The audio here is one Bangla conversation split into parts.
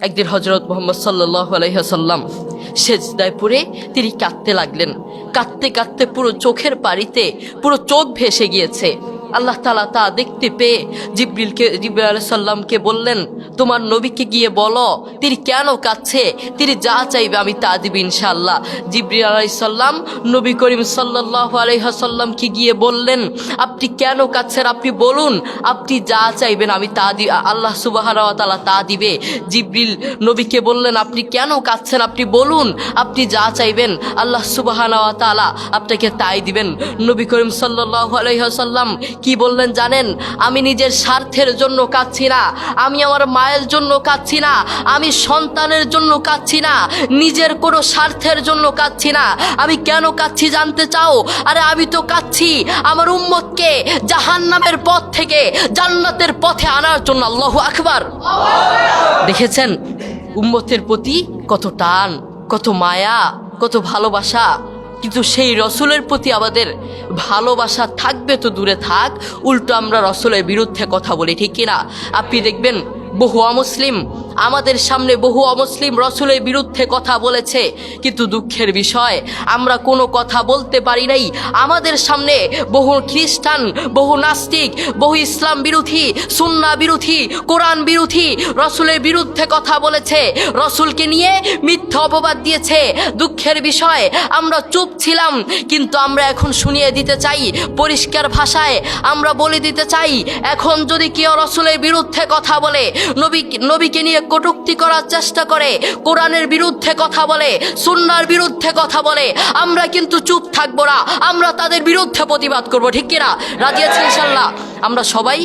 একদিন হযরত মুহাম্মদ সাল্লাল্লাহু আলাইহি ওয়াসাল্লাম সেজদায় পড়ে তিনি কাঁদতে লাগলেন। কাঁদতে কাঁদতে পুরো চোখের পানিতে পুরো চোখ ভেসে গিয়েছে। আল্লাহ তাআলা তা দেখতে পেয়ে জিবরিল আলাইহিস সালামকে বললেন, তোমার নবীকে গিয়ে বলো তিনি কেন কাঁদছে, তিনি যা চাইবে আমি তা দিব ইনশাআল্লাহ। জিবরিল আলাইহিস সালাম নবী করিম সাল্লাল্লাহু আলাইহি ওয়াসাল্লামকে গিয়ে বললেন, আপনি কেন কাঁদছেন, আপনি বলুন, আপনি যা চাইবেন আমি তা দিব, আল্লাহ সুবহানাহু ওয়া তাআলা তা দিবে। জিবরিল নবীকে বললেন, আপনি কেন কাঁদছেন, আপনি বলুন, আপনি যা চাইবেন আল্লাহ সুবহানাহু ওয়া তাআলা আপনাকে তাই দিবেন। নবী করিম সাল্লাল্লাহু আলাইহি ওয়াসাল্লাম কি বললেন জানেন? আমি নিজের স্বার্থের জন্য কাঁদছি না, আমি আমার মায়ের জন্য কাঁদছি না, আমি সন্তানের জন্য কাঁদছি না, নিজের কোনো স্বার্থের জন্য কাঁদছি না। আমি কেন কাঁদছি জানতে চাও? আরে আমি তো কাঁদছি আমার উম্মতকে জাহান্নামের পথ থেকে জান্নাতের পথে আনার জন্য। আল্লাহু আকবার। দেখেছেন উম্মতের প্রতি কত টান, কত মায়া, কত ভালোবাসা। কিন্তু সেই রসুলের প্রতি আমাদের ভালোবাসা থাকবে তো দূরে থাক, উল্টো আমরা রসুলের বিরুদ্ধে কথা বলি, ঠিক কিনা? আপনি দেখবেন বহু অমুসলিম আমাদের সামনে বহু অমুসলিম রসুলের বিরুদ্ধে কথা বলেছে, কিন্তু দুঃখের বিষয় আমরা কোনো কথা বলতে পারি নাই। আমাদের সামনে বহু খ্রিস্টান, বহু নাস্তিক, বহু ইসলাম বিরোধী, সুন্নাহ বিরোধী, কোরআন বিরোধী রসুলের বিরুদ্ধে কথা বলেছে, রসুলকে নিয়ে মিথ্যা অপবাদ দিয়েছে। দুঃখের বিষয় আমরা চুপ ছিলাম, কিন্তু আমরা এখন শুনিয়ে দিতে চাই পরিষ্কার ভাষায়, আমরা বলে দিতে চাই, এখন যদি কেউ রসুলের বিরুদ্ধে কথা বলে, নবীকে নিয়ে কটূক্তি করার চেষ্টা করে, কোরআনের বিরুদ্ধে কথা বলে, সুন্নাহর বিরুদ্ধে কথা বলে, আমরা কিন্তু চুপ থাকবো না, আমরা তাদের বিরুদ্ধে প্রতিবাদ করব, ঠিক কিনা? রাজি আছি ইনশাআল্লাহ? আমরা সবাই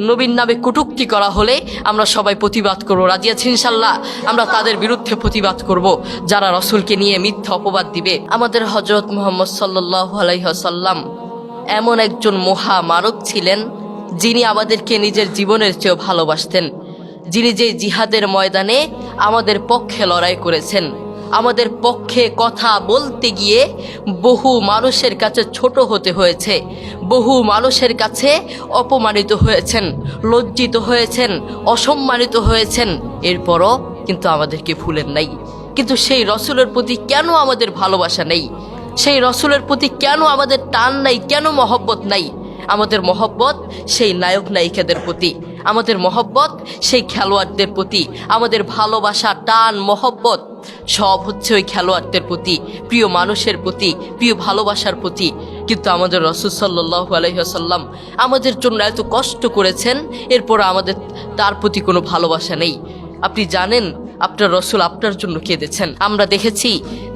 নবীর নামে কটূক্তি করা হলে আমরা সবাই প্রতিবাদ করব, রাজি আছি ইনশাআল্লাহ? আমরা তাদের বিরুদ্ধে প্রতিবাদ করব যারা রসুলকে নিয়ে মিথ্যা অপবাদ দিবে। আমাদের হযরত মুহাম্মদ সাল্লাল্লাহু আলাইহি ওয়াসাল্লাম এমন একজন মহামানব ছিলেন যিনি আমাদেরকে নিজের জীবনের চেয়েও ভালোবাসতেন, যিনি যে জিহাদের ময়দানে আমাদের পক্ষে লড়াই করেছেন, আমাদের পক্ষে কথা বলতে গিয়ে বহু মানুষের কাছে ছোট হতে হয়েছে, বহু মানুষের কাছে অপমানিত হয়েছেন, লজ্জিত হয়েছেন, অসম্মানিত হয়েছেন, এরপরও কিন্তু আমাদেরকে ভুলেন নাই। কিন্তু সেই রসুলের প্রতি কেন আমাদের ভালোবাসা নেই? সেই রসুলের প্রতি কেন আমাদের টান নাই, কেন মহব্বত নাই? আমাদের মহব্বত সেই নায়ক নায়িকাদের প্রতি, আমাদের মহব্বত সেই খেলোয়াড়দের প্রতি, আমাদের ভালোবাসা, টান, মহব্বত সব হচ্ছে ওই খেলোয়াড়দের প্রতি, প্রিয় মানুষের প্রতি, প্রিয় ভালোবাসার প্রতি। কিন্তু আমাদের রাসূল সাল্লাল্লাহু আলাইহি ওয়াসাল্লাম আমাদের জন্য এত কষ্ট করেছেন, এরপর আমাদের তার প্রতি কোনো ভালোবাসা নেই। আপনি জানেন আপনার রসুল আপনার জন্য কেঁদেছেন। আমরা দেখেছি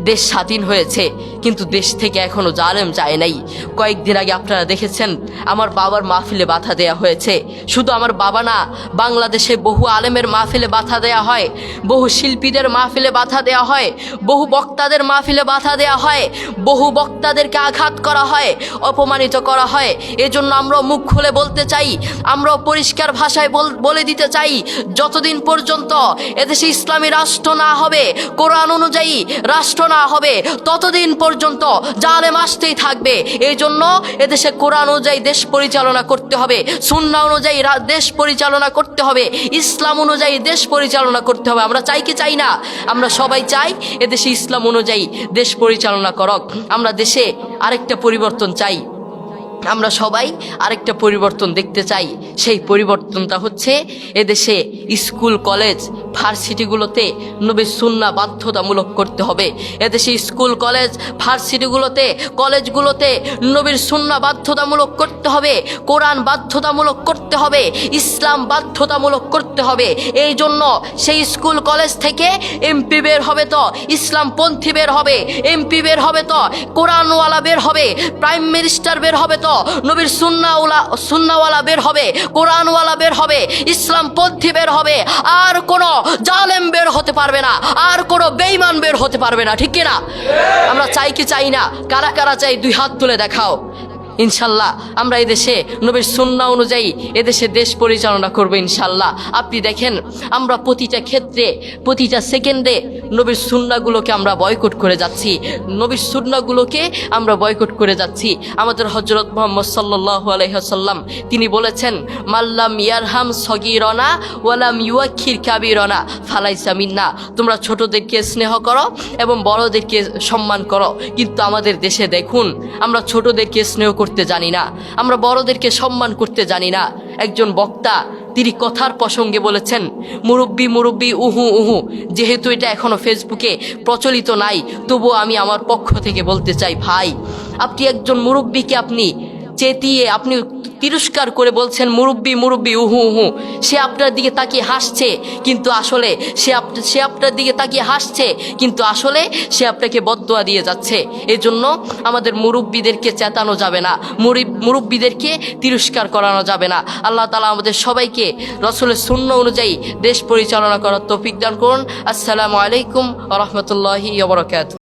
দেশ স্বাধীন হয়েছে, কিন্তু দেশ থেকে এখনো জালেম যায় নাই। কয়েকদিন আগে আপনারা দেখেছেন আমার বাবার মাহফিলে বাধা দেয়া হয়েছে। শুধু আমার বাবা না, বাংলাদেশে বহু আলেমের মাহফিলে বাধা দেয়া হয়, বহু শিল্পীদের মাহফিলে বাধা দেয়া হয়, বহু বক্তাদের মাহফিলে বাধা দেয়া হয়, বহু বক্তাদেরকে আঘাত করা হয়, অপমানিত করা হয়। এজন্য আমরা মুখ খুলে বলতে চাই, আমরাও পরিষ্কার ভাষায় বলে দিতে চাই, যতদিন পর্যন্ত এদেশে ইসলামী রাষ্ট্র না হবে, কোরআন অনুযায়ী রাষ্ট্র না হবে, ততদিন পর্যন্ত জালেম আসতেই থাকবে। এই জন্য এদেশে কোরআন অনুযায়ী দেশ পরিচালনা করতে হবে, সুন্নাহ অনুযায়ী দেশ পরিচালনা করতে হবে, ইসলাম অনুযায়ী দেশ পরিচালনা করতে হবে। আমরা চাই কি চাই না? আমরা সবাই চাই এদেশে ইসলাম অনুযায়ী দেশ পরিচালনা করক। আমরা দেশে আরেকটা পরিবর্তন চাই, আমরা সবাই আরেকটা পরিবর্তন দেখতে চাই। সেই পরিবর্তনটা হচ্ছে এদেশে স্কুল, কলেজ, ভার্সিটিগুলোতে নবীর সুন্নাহ বাধ্যতামূলক করতে হবে। এদেশে স্কুল, কলেজ, ভার্সিটিগুলোতে, কলেজগুলোতে নবীর সুন্নাহ বাধ্যতামূলক করতে হবে, কোরআন বাধ্যতামূলক করতে হবে, ইসলাম বাধ্যতামূলক করতে হবে। এই জন্য সেই স্কুল, কলেজ থেকে এমপি বের হবে তো ইসলামপন্থী বের হবে, এমপি বের হবে তো কোরআনওয়ালা বের হবে, প্রাইম মিনিস্টার বের হবে তো নবীর সুন্নাহওয়ালা বের হবে, কোরআনওয়ালা বের হবে, ইসলামপন্থী বের হবে। আর কোনো জালেম বের হতে পারবে না, আর কোনো বেঈমান বের হতে পারবে না, ঠিক কিনা? আমরা চাই কি চাই না? কারা কারা চাই দুই হাত তুলে দেখাও। ইনশাল্লাহ আমরা এদেশে নবীর সুন্নাহ অনুযায়ী এদেশে দেশ পরিচালনা করবো ইনশাল্লাহ। আপনি দেখেন আমরা প্রতিটা ক্ষেত্রে প্রতিটা সেকেন্ডে নবীর সুন্নাহগুলোকে আমরা বয়কট করে যাচ্ছি, নবীর সুন্নাহগুলোকে আমরা বয়কট করে যাচ্ছি। আমাদের হযরত মুহাম্মদ সাল্লাল্লাহু আলাইহি ওয়াসাল্লাম তিনি বলেছেন, মাল্লাম ইয়ারহাম সগীরনা ওয়ালাম ইউয়াক্কির কাবীরনা ফালাইসা মিন্না। তোমরা ছোটদেরকে স্নেহ করো এবং বড়দেরকে সম্মান করো। কিন্তু আমাদের দেশে দেখুন, আমরা ছোটদেরকে স্নেহ করতে জানি না, আমরা বড়দেরকে সম্মান করতে জানি না। একজন বক্তা তিনি কথার প্রসঙ্গে বলেছেন, মুরব্বি মুরব্বি উহু উহু। যেহেতু এটা এখনো ফেসবুকে প্রচলিত নাই, তবুও আমি আমার পক্ষ থেকে বলতে চাই, ভাই আপনি একজন মুরব্বিকে আপনি চেতিয়ে আপনি তিরস্কার করে বলছেন মুরব্বি মুরব্বি উহু উহু। সে আপনার দিকে তাকিয়ে হাসছে, কিন্তু আসলে সে আপনার দিকে তাকিয়ে হাসছে, কিন্তু আসলে সে আপনাকে বদদোয়া দিয়ে যাচ্ছে। এজন্য আমাদের মুরব্বিদেরকে চেতানো যাবে না, মুরব্বিদেরকে তিরস্কার করানো যাবে না। আল্লাহ তাআলা আমাদের সবাইকে রাসূলের সুন্নাহ অনুযায়ী দেশ পরিচালনা করার তৌফিক দান করুন। আসসালামু আলাইকুম ওয়া রাহমাতুল্লাহি ওয়া বারাকাতুহু।